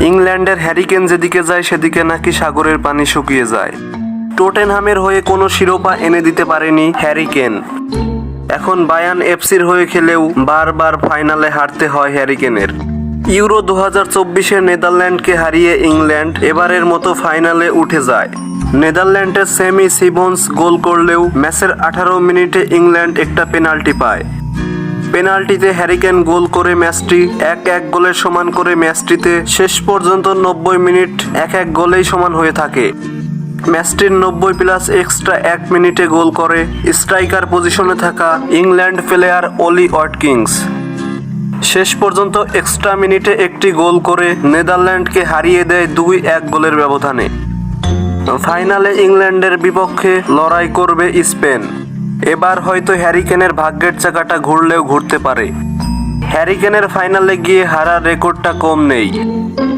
ইংল্যান্ডের হ্যারিকেন যেদিকে যায় সেদিকে নাকি সাগরের পানি শুকিয়ে যায়। টটেনহামের হয়ে কোনো শিরোপা এনে দিতে পারেনি হ্যারিকেন। এখন বায়ার্ন এফসির হয়ে খেলেও বারবার ফাইনালে হারতে হয় হ্যারিকেনের। ইউরো 2024-এ নেদারল্যান্ডকে হারিয়ে ইংল্যান্ড এবারের মতো ফাইনালে উঠে যায়। নেদারল্যান্ডের সেমি সিমন্স গোল করলেও ম্যাচের 18 মিনিটে ইংল্যান্ড একটা পেনাল্টি পায়। পেনাল্টিতে হ্যারিকেন গোল করে ম্যাচটি 1-1 গোলের সমান করে ম্যাচটিতে শেষ পর্যন্ত 90 মিনিট 1-1 গোলেই সমান হয়ে থাকে। ম্যাচটির 90 প্লাস এক্সট্রা 1 মিনিটে গোল করে স্ট্রাইকার পজিশনে থাকা ইংল্যান্ড প্লেয়ার অলি ওয়াটকিন্স। শেষ পর্যন্ত এক্সট্রা মিনিটে একটি গোল করে নেদারল্যান্ডকে হারিয়ে দেয় 2-1 গোলের ব্যবধানে। ফাইনালে ইংল্যান্ডের বিপক্ষে লড়াই করবে স্পেন। এবার হয়তো হ্যারিকেনের ভাগ্যের চাকাটা ঘুরলেও ঘুরতে পারে। হ্যারিকেনের ফাইনালে গিয়ে হারার রেকর্ডটা কম নেই।